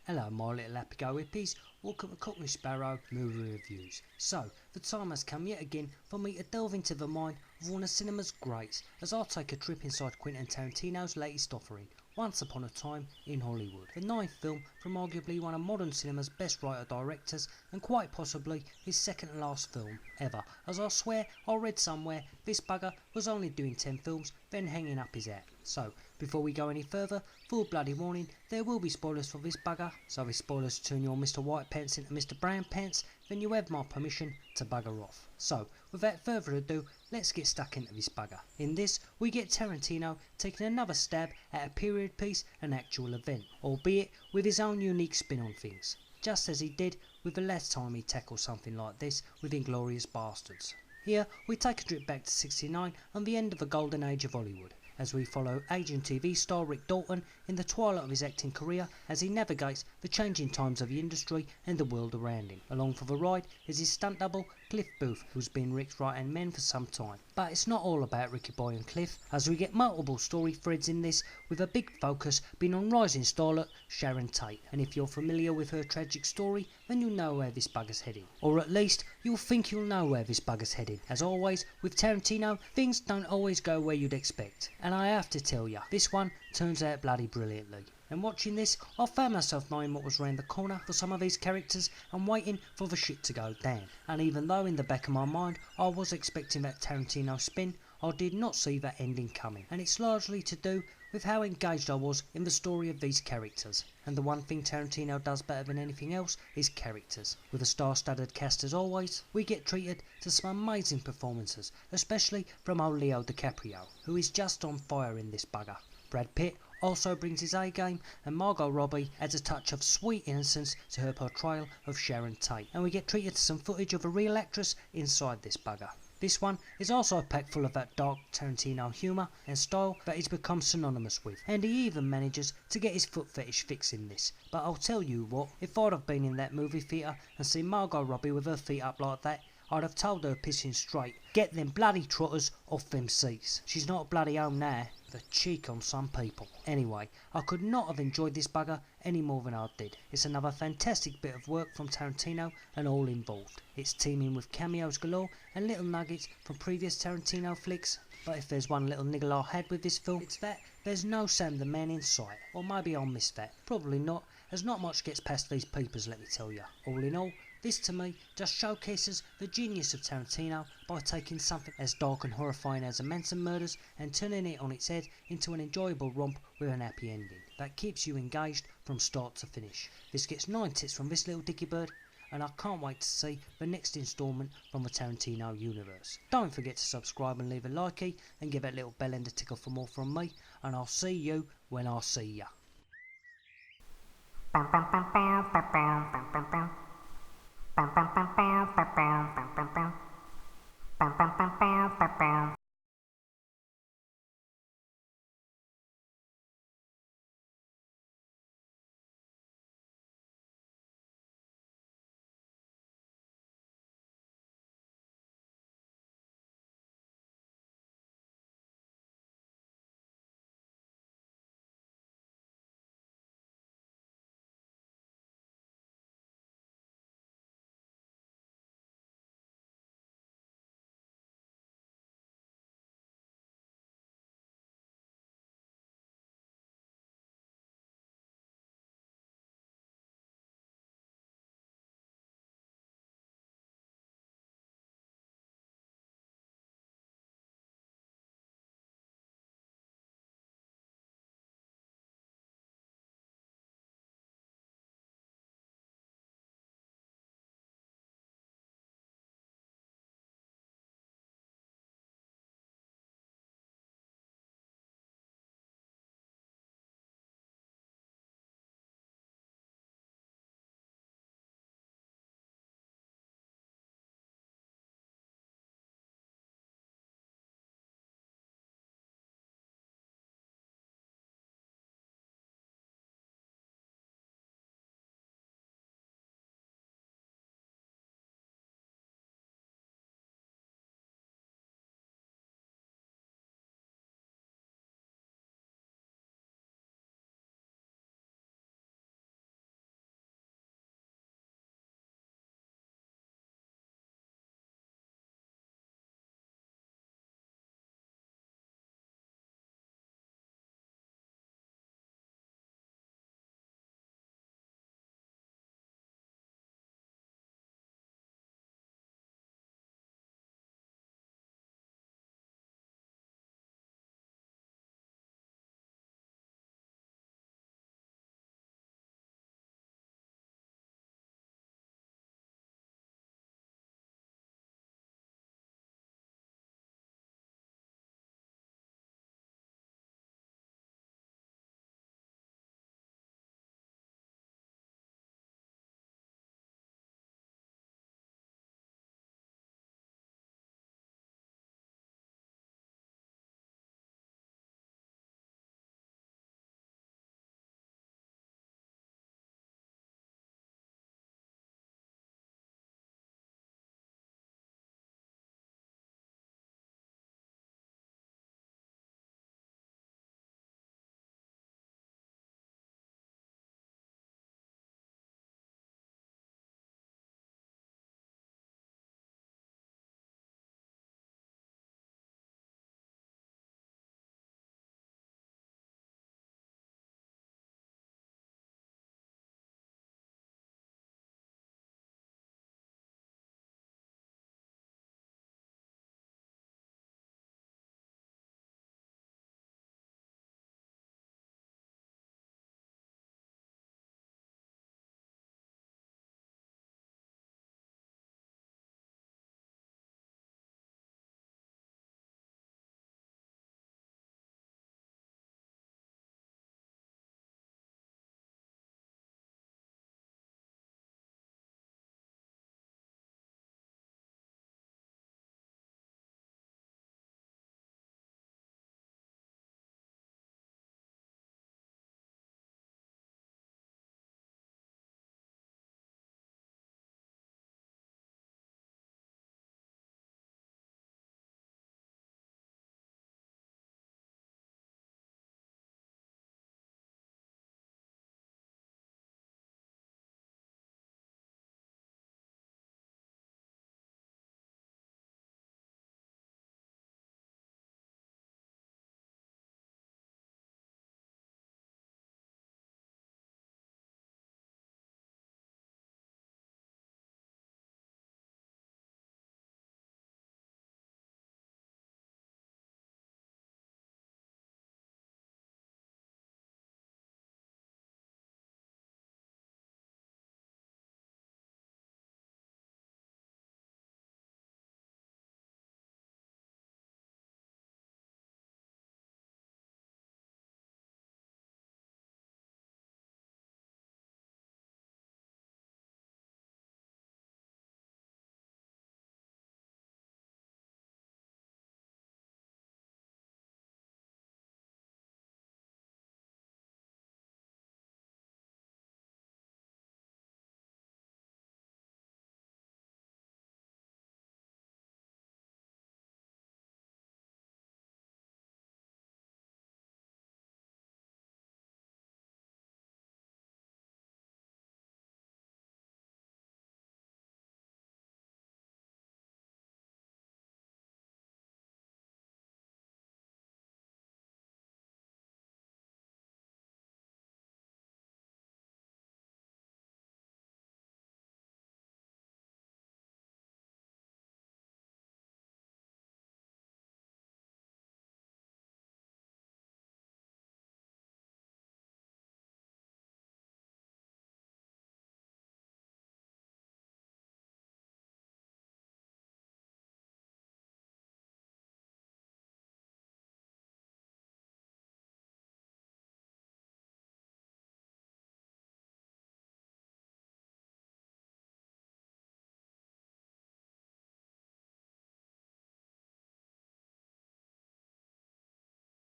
Hello my little happy-go hippies, welcome to Cockney Sparrow Movie Reviews. So, the time has come yet again for me to delve into the mind of one of cinema's greats as I take a trip inside Quentin Tarantino's latest offering, Once Upon a Time in Hollywood. The ninth film from arguably one of modern cinema's best writer-directors and quite possibly his second to last film ever, as I swear I read somewhere this bugger was only doing 10 films then hanging up his hat. So, before we go any further, full bloody warning, there will be spoilers for this bugger, so if spoilers turn your Mr. White Pants into Mr. Brown Pants, then you have my permission to bugger off. So, without further ado, let's get stuck into this bugger. In this, we get Tarantino taking another stab at a period piece and actual event, albeit with his own unique spin on things, just as he did with the last time he tackled something like this with Inglourious Bastards. Here, we take a trip back to '69 and the end of the golden age of Hollywood, as we follow aging TV star Rick Dalton in the twilight of his acting career as he navigates the changing times of the industry and the world around him. Along for the ride is his stunt double Cliff Booth, who's been Rick's right-hand man for some time. But it's not all about Ricky Boy and Cliff, as we get multiple story threads in this, with a big focus being on rising starlet Sharon Tate. And if you're familiar with her tragic story, then you'll know where this bugger's heading. Or at least, you'll think you'll know where this bugger's heading. As always, with Tarantino, things don't always go where you'd expect. And I have to tell ya, this one turns out bloody brilliantly. And watching this, I found myself knowing what was round the corner for some of these characters and waiting for the shit to go down. And even though in the back of my mind I was expecting that Tarantino spin, I did not see that ending coming. And it's largely to do with how engaged I was in the story of these characters. And the one thing Tarantino does better than anything else is characters. With a star-studded cast as always, we get treated to some amazing performances, especially from old Leo DiCaprio, who is just on fire in this bugger. Brad Pitt also brings his A-game, and Margot Robbie adds a touch of sweet innocence to her portrayal of Sharon Tate. And we get treated to some footage of a real actress inside this bugger. This one is also packed full of that dark Tarantino humour and style that he's become synonymous with, and he even manages to get his foot fetish fix in this. But I'll tell you what, if I'd have been in that movie theatre and seen Margot Robbie with her feet up like that, I'd have told her pissing straight, get them bloody trotters off them seats. She's not bloody home now. The cheek on some people. Anyway, I could not have enjoyed this bugger any more than I did. It's another fantastic bit of work from Tarantino and all involved. It's teeming with cameos galore and little nuggets from previous Tarantino flicks. But if there's one little niggle I had with this film, it's that there's no Sam the Man in sight. Or maybe I'll miss that. Probably not, as not much gets past these peepers, let me tell you. All in all, this to me just showcases the genius of Tarantino by taking something as dark and horrifying as the Manson murders and turning it on its head into an enjoyable romp with an happy ending that keeps you engaged from start to finish. This gets 9 tits from this little dicky bird, and I can't wait to see the next instalment from the Tarantino universe. Don't forget to subscribe and leave a likey and give that little bell end a tickle for more from me, and I'll see you when I see ya.